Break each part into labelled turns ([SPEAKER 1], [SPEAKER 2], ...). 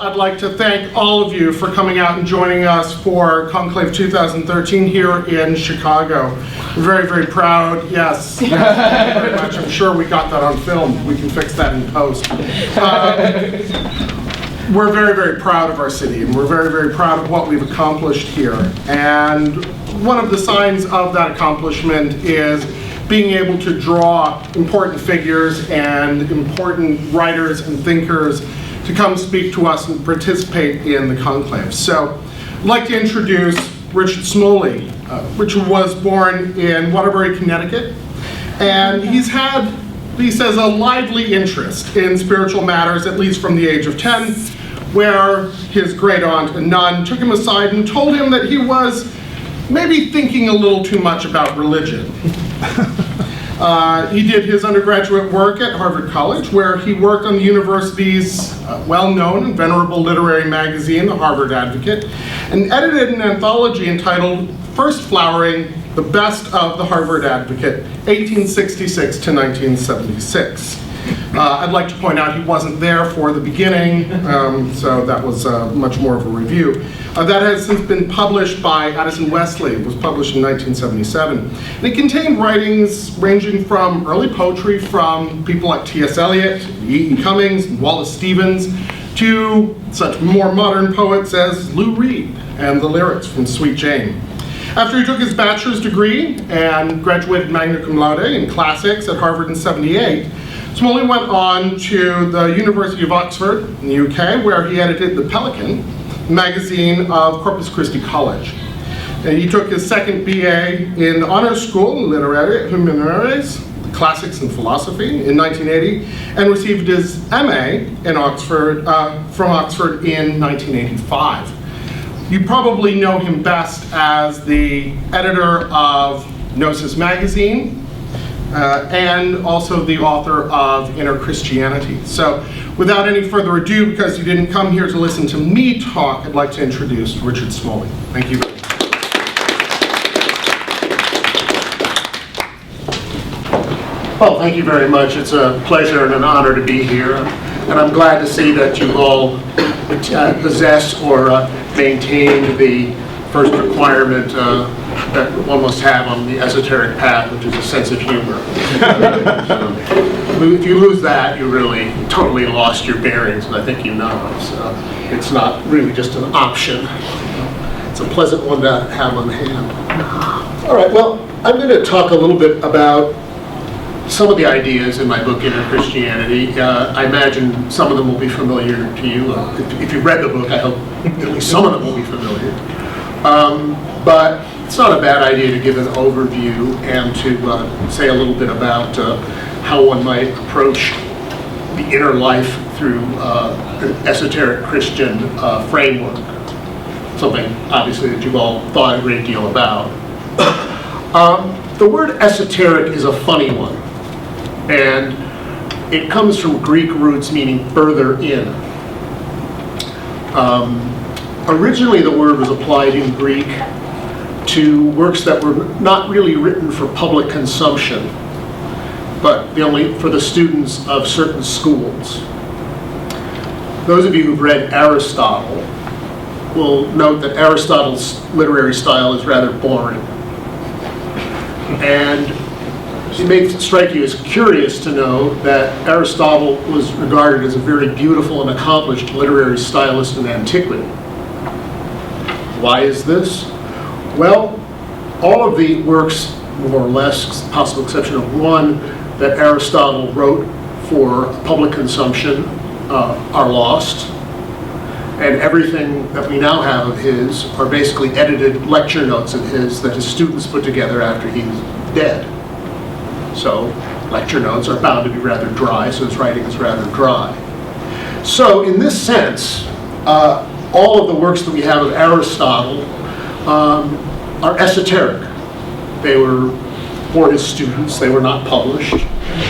[SPEAKER 1] I'd like to thank all of you for coming out and joining us for Conclave 2013 here in Chicago. We're very, very proud. Yes, thank you very much. I'm sure we got that on film. We can fix that in post. We're very, very proud of our city, and we're very, very proud of what we've accomplished here. And one of the signs of that accomplishment is being able to draw important figures and important writers and thinkers to come speak to us and participate in the conclave. So I'd like to introduce Richard Smoley. Richard was born in Waterbury, Connecticut, and he's had, he says, a lively interest in spiritual matters, at least from the age of 10, where his great aunt, a nun, took him aside and told him that he was maybe thinking a little too much about religion. He did his undergraduate work at Harvard College, where he worked on the university's well-known and venerable literary magazine, the Harvard Advocate, and edited an anthology entitled First Flowering, the Best of the Harvard Advocate, 1866 to 1976. I'd like to point out he wasn't there for the beginning, so that was much more of a review. That has since been published by Addison Wesley. It was published in 1977. And it contained writings ranging from early poetry from people like T.S. Eliot, E.E. Cummings, and Wallace Stevens, to such more modern poets as Lou Reed and the lyrics from Sweet Jane. After he took his bachelor's degree and graduated magna cum laude in classics at Harvard in '78, Smoley went on to the University of Oxford in the UK, where he edited The Pelican, magazine of Corpus Christi College. And he took his second BA in honors school in Literaria Humaniores, Classics and Philosophy, in 1980, and received his MA in Oxford, from Oxford in 1985. You probably know him best as the editor of Gnosis magazine, and also the author of Inner Christianity. So without any further ado, because you didn't come here to listen to me talk, I'd like to introduce Richard Smoley. Thank you.
[SPEAKER 2] Well, thank you very much. It's a pleasure and an honor to be here. And I'm glad to see that you all possess or maintain the first requirement that one must have on the esoteric path, which is a sense of humor. If you lose that, you really totally lost your bearings, and I think you know. So it's not really just an option. It's a pleasant one to have on hand. All right, well, I'm going to talk a little bit about some of the ideas in my book, Inner Christianity. I imagine some of them will be familiar to you. If you've read the book, I hope at least some of them will be familiar. But it's not a bad idea to give an overview and to say a little bit about how one might approach the inner life through an esoteric Christian framework. Something, obviously, that you've all thought a great deal about. The word esoteric is a funny one, and it comes from Greek roots meaning further in. Originally, the word was applied in Greek to works that were not really written for public consumption, but only for the students of certain schools. Those of you who've read Aristotle will note that Aristotle's literary style is rather boring. And it may strike you as curious to know that Aristotle was regarded as a very beautiful and accomplished literary stylist in antiquity. Why is this? Well, all of the works, more or less, possible exception of one, that Aristotle wrote for public consumption are lost. And everything that we now have of his are basically edited lecture notes of his that his students put together after he's dead. So lecture notes are bound to be rather dry, so his writing is rather dry. So in this sense, all of the works that we have of Aristotle are esoteric. They were for his students. They were not published.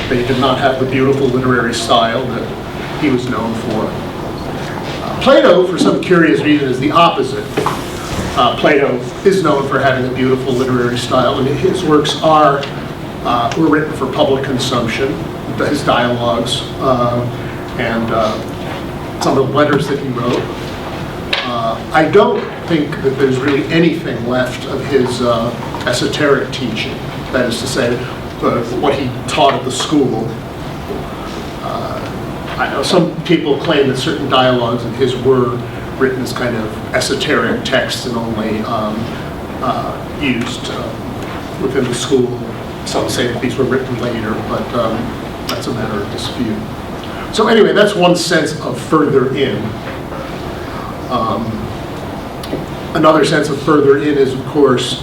[SPEAKER 2] They did not have the beautiful literary style that he was known for. Plato, for some curious reason, is the opposite. Plato is known for having a beautiful literary style, and his works were written for public consumption, his dialogues, and some of the letters that he wrote. I don't think that there's really anything left of his esoteric teaching. That is to say, what he taught at the school. I know some people claim that certain dialogues of his were written as kind of esoteric texts and only used within the school. Some say that these were written later, but that's a matter of dispute. So anyway, that's one sense of further in. Another sense of further in is, of course,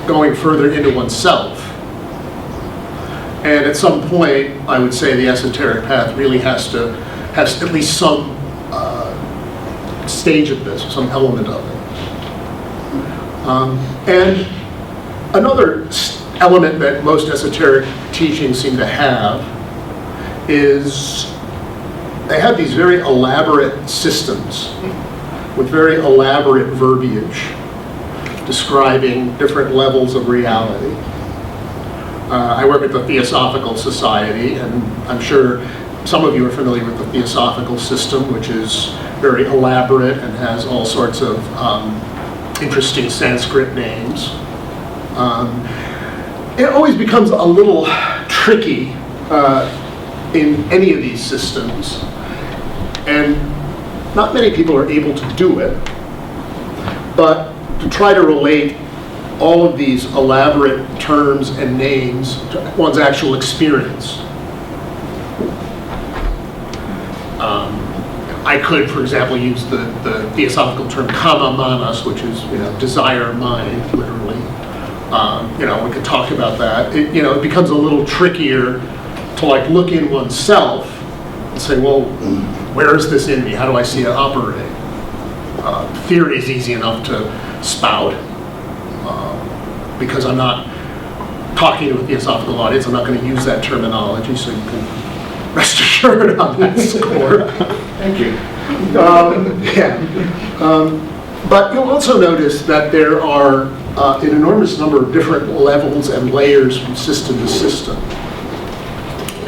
[SPEAKER 2] going further into oneself. And at some point, I would say the esoteric path really has to have at least some stage of this, some element of it. And another element that most esoteric teachings seem to have is they have these very elaborate systems with very elaborate verbiage describing different levels of reality. I work at the Theosophical Society, and I'm sure some of you are familiar with the Theosophical system, which is very elaborate and has all sorts of interesting Sanskrit names. It always becomes a little tricky in any of these systems, and not many people are able to do it, but to try to relate all of these elaborate terms and names to one's actual experience. I could, for example, use the theosophical term kama manas, which is desire mind, literally. We could talk about that. It becomes a little trickier to look in oneself and say, well, where is this in me? How do I see it operate? Theory is easy enough to spout. Because I'm not talking to a theosophical audience, I'm not going to use that terminology, so you can rest assured on that score.
[SPEAKER 1] Thank you.
[SPEAKER 2] But you'll also notice that there are an enormous number of different levels and layers from system to system.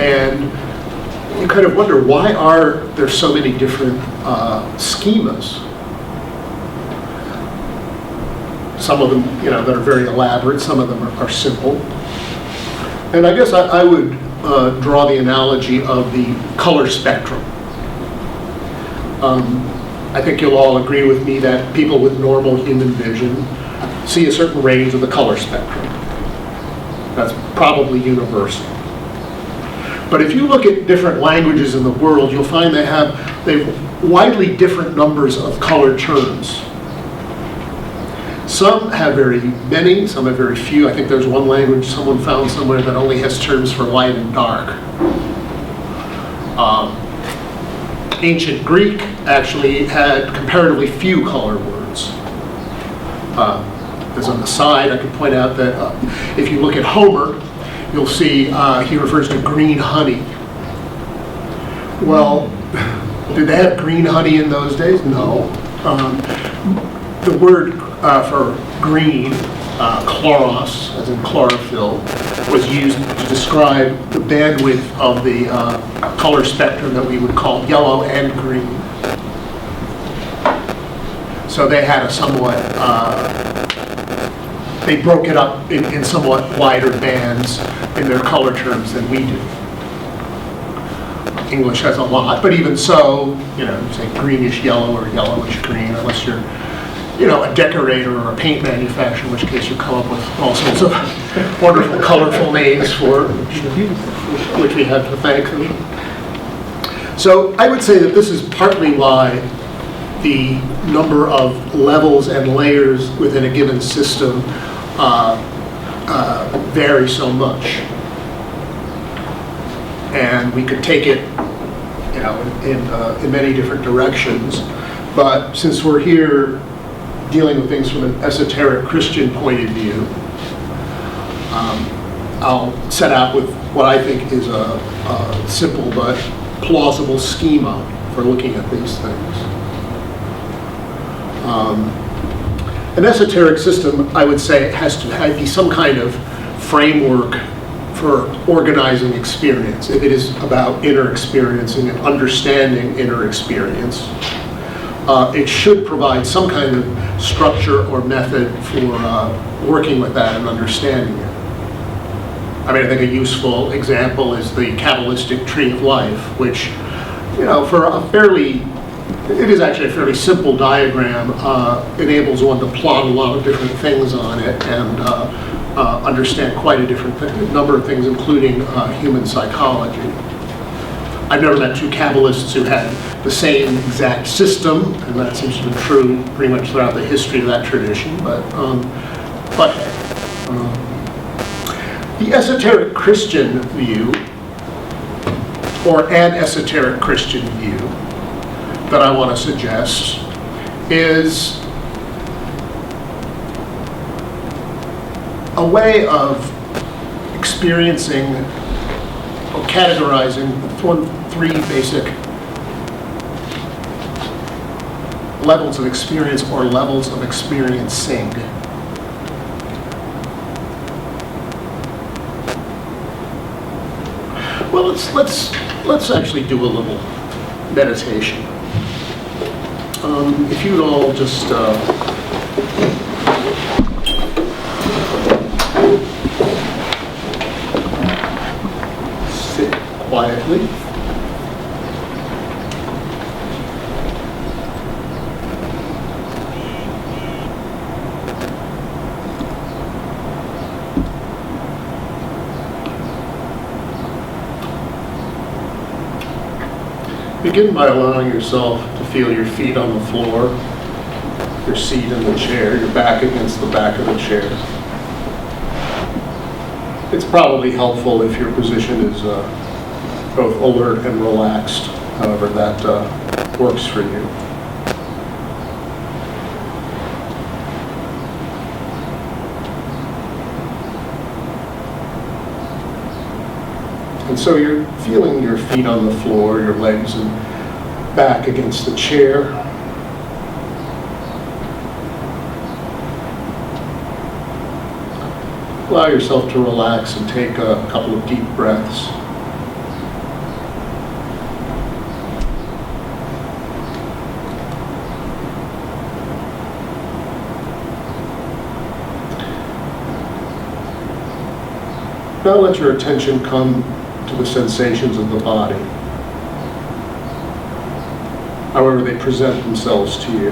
[SPEAKER 2] And you kind of wonder, why are there so many different schemas? Some of them, that are very elaborate. Some of them are simple. And I guess I would draw the analogy of the color spectrum. I think you'll all agree with me that people with normal human vision see a certain range of the color spectrum. That's probably universal. But if you look at different languages in the world, you'll find they have widely different numbers of color terms. Some have very many, some have very few. I think there's one language someone found somewhere that only has terms for light and dark. Ancient Greek actually had comparatively few color words. As an aside, I could point out that if you look at Homer, you'll see he refers to green honey. Well, did they have green honey in those days? No. The word for green, chloros, as in chlorophyll, was used to describe the bandwidth of the color spectrum that we would call yellow and green. So they had a somewhat, they broke it up in somewhat wider bands in their color terms than we do. English has a lot, but even so, say greenish yellow or yellowish green, unless you're a decorator or a paint manufacturer, in which case you come up with all sorts of wonderful, colorful names for which we have to thank them. So I would say that this is partly why the number of levels and layers within a given system vary so much. And we could take it, in many different directions. But since we're here dealing with things from an esoteric Christian point of view, I'll set out with what I think is a simple but plausible schema for looking at these things. An esoteric system, I would say, has to be some kind of framework for organizing experience, if it is about inner experiencing and understanding inner experience, it should provide some kind of structure or method for working with that and understanding it. I mean, I think a useful example is the Kabbalistic tree of life, which, you know, for a fairly, it is actually a fairly simple diagram, enables one to plot a lot of different things on it and understand quite a different number of things, including human psychology. I've never met two Kabbalists who had the same exact system, and that seems to be true pretty much throughout the history of that tradition, but the esoteric Christian view, or an esoteric Christian view, that I want to suggest is a way of experiencing or categorizing three basic levels of experience or levels of experiencing. Well, let's actually do a little meditation. If you'd all just sit quietly. Begin by allowing yourself to feel your feet on the floor, your seat in the chair, your back against the back of the chair. It's probably helpful if your position is both alert and relaxed, however that works for you. And so you're feeling your feet on the floor, your legs and back against the chair. Allow yourself to relax and take a couple of deep breaths. Now let your attention come to the sensations of the body, however they present themselves to you.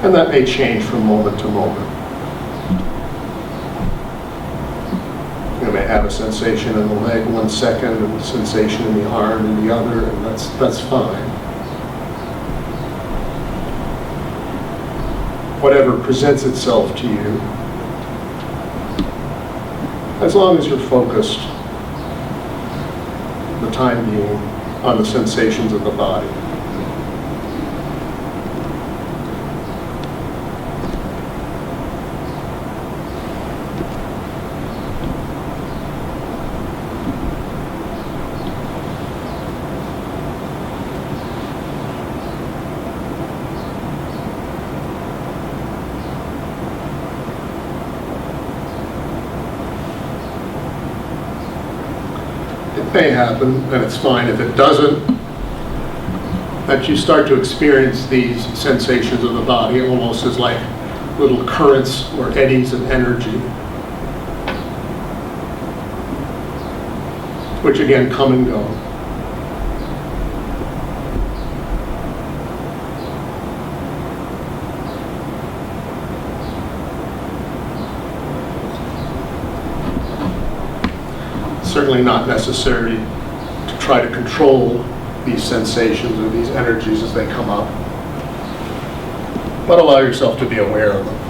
[SPEAKER 2] And that may change from moment to moment. You may have a sensation in the leg 1 second and a sensation in the arm in the other, and that's fine. Whatever presents itself to you, as long as you're focused, for the time being, on the sensations of the body. May happen, and it's fine if it doesn't, that you start to experience these sensations of the body almost as like little currents or eddies of energy, which again come and go. Certainly not necessary to try to control these sensations or these energies as they come up, but allow yourself to be aware of them.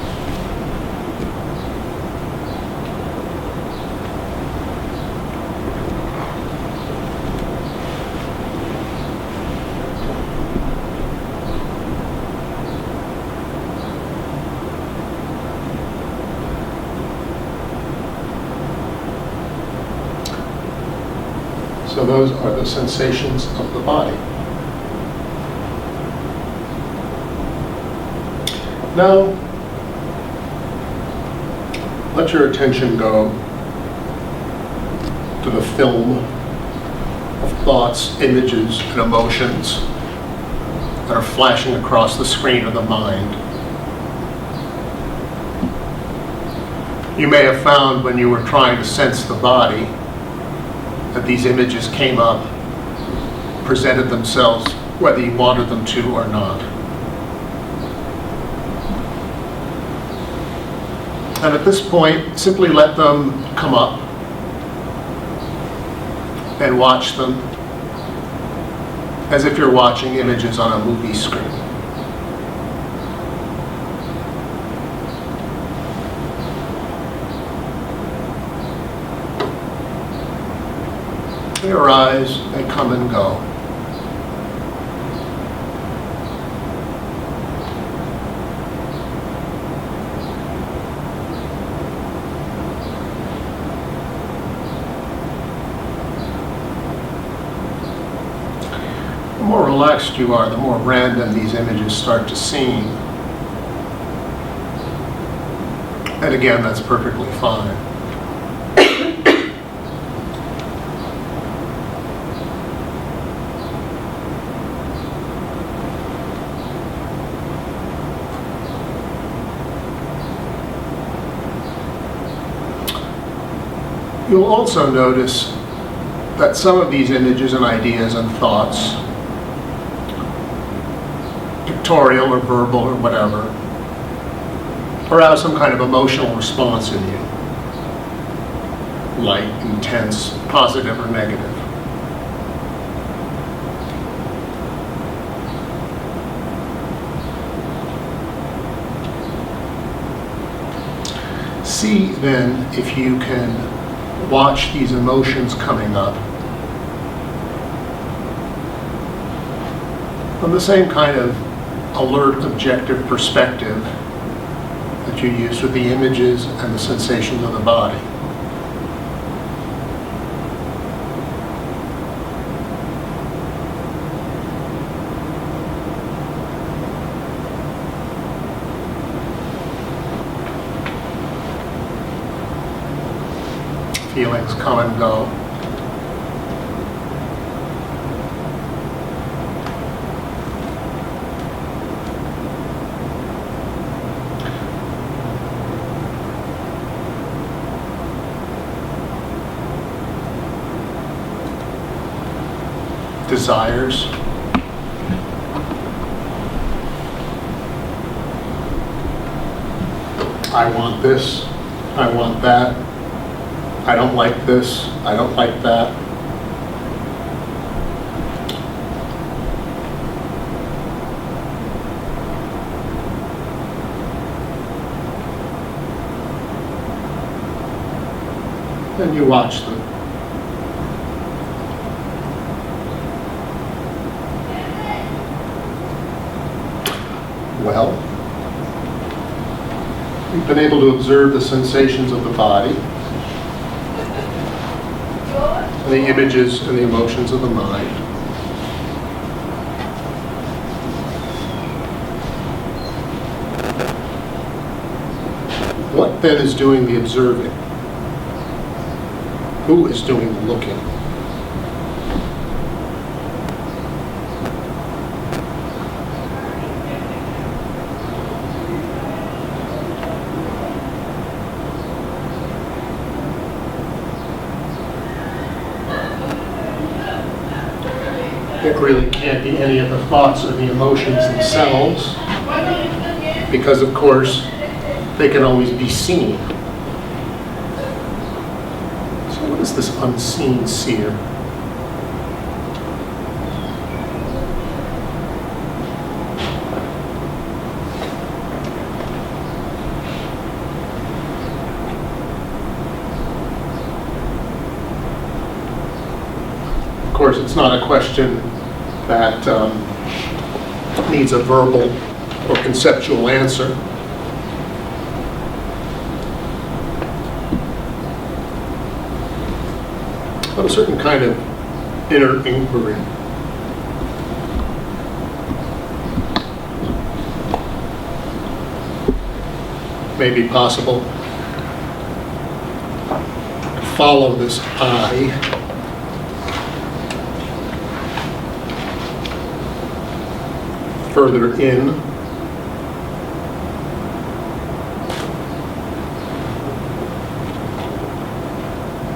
[SPEAKER 2] So those are the sensations of the body. Now, let your attention go to the film of thoughts, images, and emotions that are flashing across the screen of the mind. You may have found when you were trying to sense the body that these images came up, presented themselves whether you wanted them to or not. And at this point, simply let them come up and watch them as if you're watching images on a movie screen. They arise, they come and go. The more relaxed you are, the more random these images start to seem. And again, that's perfectly fine. You'll also notice that some of these images and ideas and thoughts, pictorial or verbal or whatever, arouse some kind of emotional response in you. Light, intense, positive or negative. See then if you can watch these emotions coming up from the same kind of alert, objective perspective that you use with the images and the sensations of the body. Feelings come and go. Desires. I want this, I want that. I don't like this, I don't like that. And you watch them. Well, you've been able to observe the sensations of the body, and the images and the emotions of the mind. What then is doing the observing? Who is doing the looking? It really can't be any of the thoughts or the emotions themselves, because of course they can always be seen. So what is this unseen seer? Of course, it's not a question that needs a verbal or conceptual answer. But a certain kind of inner inquiry. May be possible. follow this eye. Further in.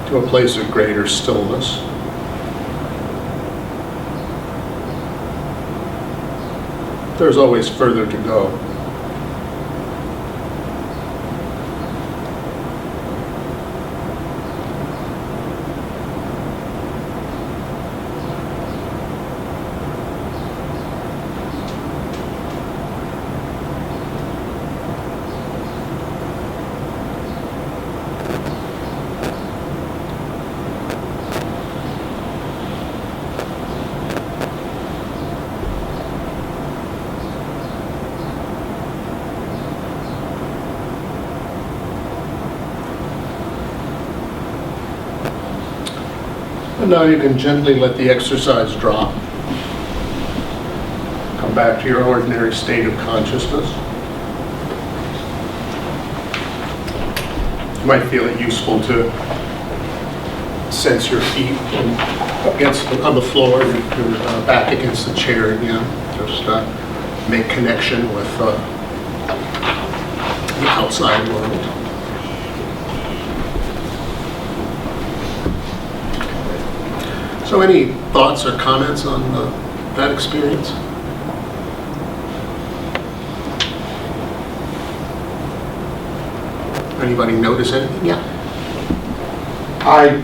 [SPEAKER 2] To a place of greater stillness. There's always further to go. And now you can gently let the exercise drop. Come back to your ordinary state of consciousness. You might feel it useful to sense your feet on the floor, your back against the chair again. Just make connection with the outside world. So any thoughts or comments on that experience? Anybody notice anything? Yeah.
[SPEAKER 1] I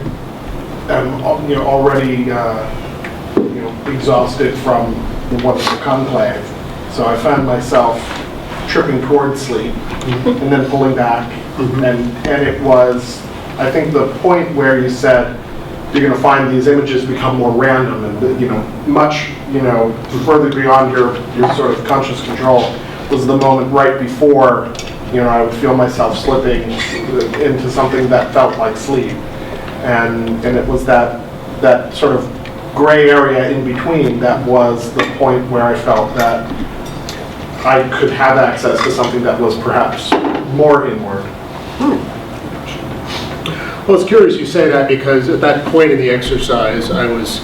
[SPEAKER 1] am, already, exhausted from what's the conclave. So I found myself tripping towards sleep and then pulling back. And it was, I think, the point where you said you're going to find these images become more random and, much, further beyond your sort of conscious control was the moment right before, I would feel myself slipping into something that felt like sleep. And it was that sort of gray area in between that was the point where I felt that I could have access to something that was perhaps more inward.
[SPEAKER 2] Well, it's curious you say that because at that point in the exercise, I was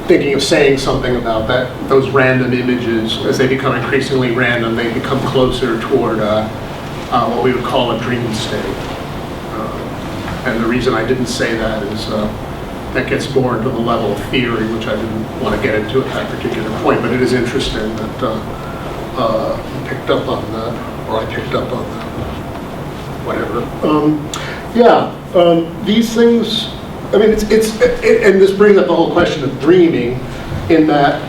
[SPEAKER 2] thinking of saying something about that. Those random images, as they become increasingly random, they become closer toward what we would call a dream state. And the reason I didn't say that is that gets more into the level of theory, which I didn't want to get into at that particular point. But it is interesting that you picked up on that, or I picked up on that. Whatever. These things. I mean, and this brings up the whole question of dreaming, in that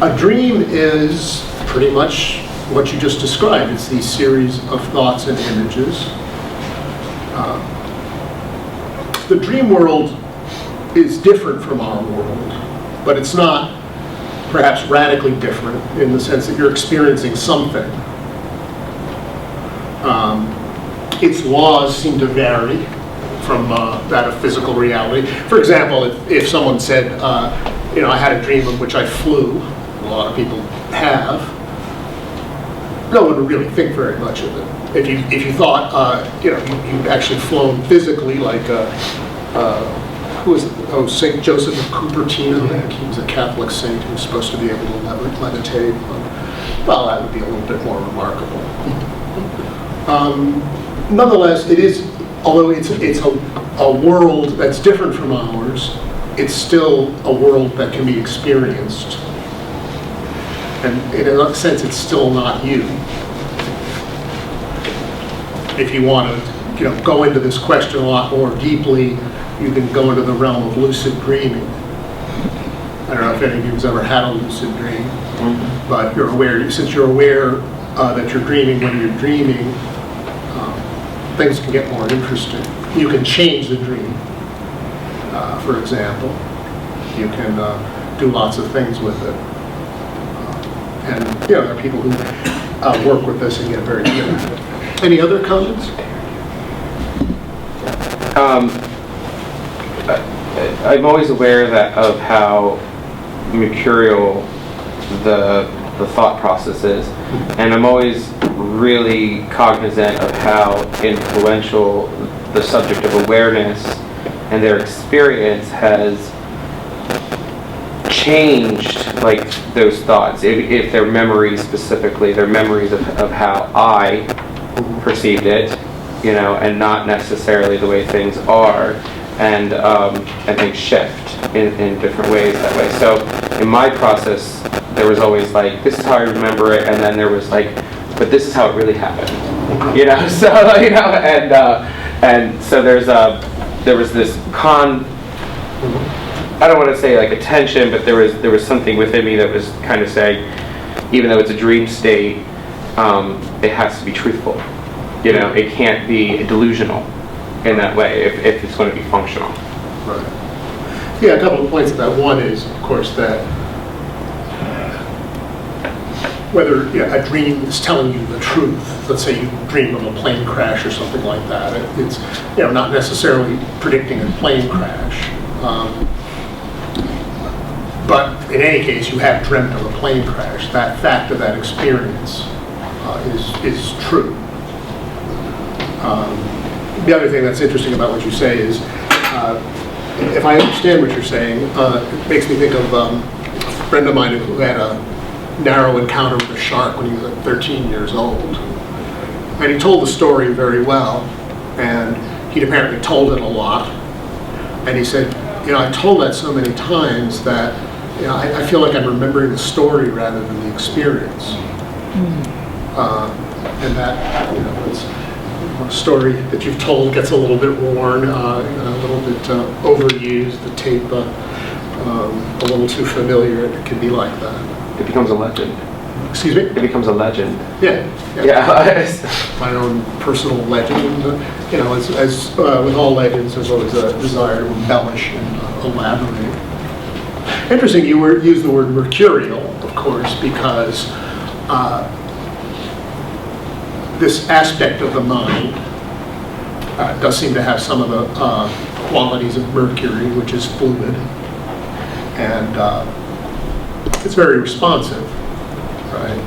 [SPEAKER 2] a dream is pretty much what you just described. It's these series of thoughts and images. The dream world is different from our world, but it's not perhaps radically different in the sense that you're experiencing something. Its laws seem to vary from that of physical reality. For example, if someone said, I had a dream in which I flew, a lot of people have, no one would really think very much of it. If you thought, you'd actually flown physically, like, who was it? Oh, St. Joseph of Cupertino, I think he was a Catholic saint who was supposed to be able to levitate. Well, that would be a little bit more remarkable. Nonetheless, it is, although it's a world that's different from ours, it's still a world that can be experienced. And in a sense, it's still not you. If you want to, go into this question a lot more deeply, you can go into the realm of lucid dreaming. I don't know if any of you has ever had a lucid dream, but you're aware, since you're aware that you're dreaming when you're dreaming, things can get more interesting. You can change the dream, for example. You can do lots of things with it. And there are people who work with this and get very good at it. Any other comments?
[SPEAKER 3] I'm always aware of how mercurial the thought process is, and I'm always really cognizant of how influential the subject of awareness and their experience has changed like those thoughts, if their memories specifically, their memories of how I perceived it, you know, and not necessarily the way things are, and things shift in different ways that way. So in my process, there was always like, this is how I remember it, and then there was like, but this is how it really happened, you know. So you know, and so there was this I don't want to say like a tension, but there was something within me that was kind of saying, even though it's a dream state, it has to be truthful. You know, it can't be delusional in that way if it's going to be functional.
[SPEAKER 2] Right. Yeah, a couple of points of that. One is, of course, that whether a dream is telling you the truth, let's say you dream of a plane crash or something like that, it's not necessarily predicting a plane crash. But in any case, you have dreamt of a plane crash. That fact of that experience is true. The other thing that's interesting about what you say is, if I understand what you're saying, it makes me think of a friend of mine who had a narrow encounter with a shark when he was 13 years old. And he told the story very well, and he'd apparently told it a lot. And he said, I told that so many times that I feel like I'm remembering the story rather than the experience. And that, it's a story that you've told gets a little bit worn, a little bit overused, the tape a little too familiar. It can be like that.
[SPEAKER 3] It becomes a legend.
[SPEAKER 2] Excuse me?
[SPEAKER 3] It becomes a legend.
[SPEAKER 2] Yeah. My own personal legend. As with all legends, there's always a desire to embellish and elaborate. Interesting, you used the word mercurial, of course, because this aspect of the mind does seem to have some of the qualities of mercury, which is fluid, and it's very responsive, right?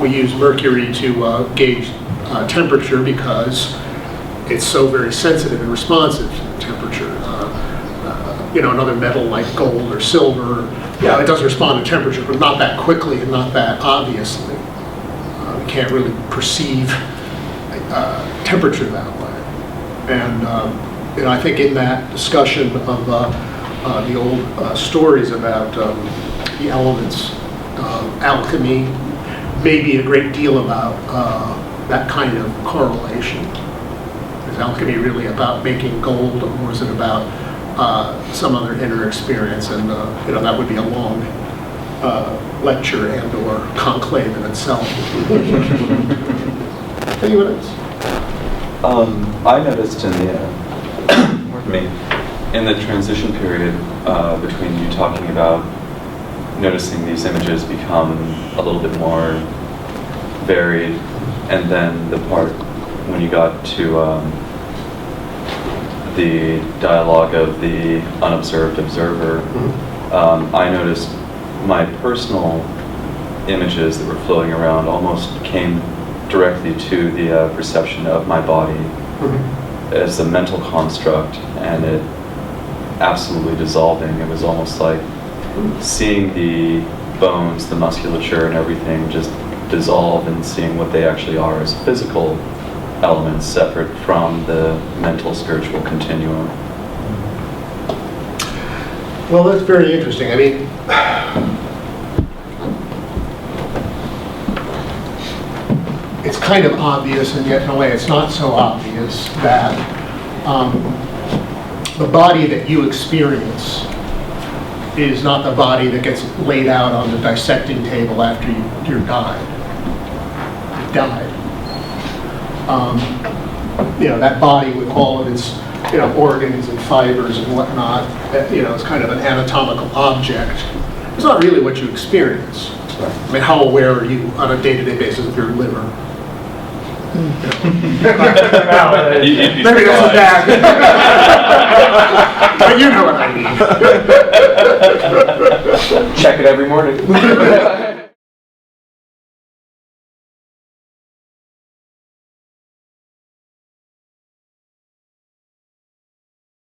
[SPEAKER 2] We use mercury to gauge temperature because it's so very sensitive and responsive to temperature. Another metal like gold or silver, it does respond to temperature, but not that quickly and not that obviously. We can't really perceive temperature that way. And I think in that discussion of the old stories about the elements, alchemy, maybe a great deal about that kind of correlation. Is alchemy really about making gold, or is it about some other inner experience? And that would be a long lecture and or conclave in itself. Anyone else?
[SPEAKER 4] I noticed in the pardon me, in the transition period between you talking about noticing these images become a little bit more varied, and then the part when you got to the dialogue of the unobserved observer, I noticed my personal images that were floating around almost came directly to the perception of my body as a mental construct, and it absolutely dissolving. It was almost like seeing the bones, the musculature and everything just dissolve, and seeing what they actually are as physical elements separate from the mental spiritual continuum.
[SPEAKER 2] Well, that's very interesting. I mean, it's kind of obvious, and yet in a way it's not so obvious, that the body that you experience is not the body that gets laid out on the dissecting table after you're died. You died. That body with all of its organs and fibers and whatnot, it's kind of an anatomical object. It's not really what you experience. I mean, how aware are you on a day-to-day basis of your liver? Maybe that's a bad. But you know what I mean.
[SPEAKER 3] Check it every morning.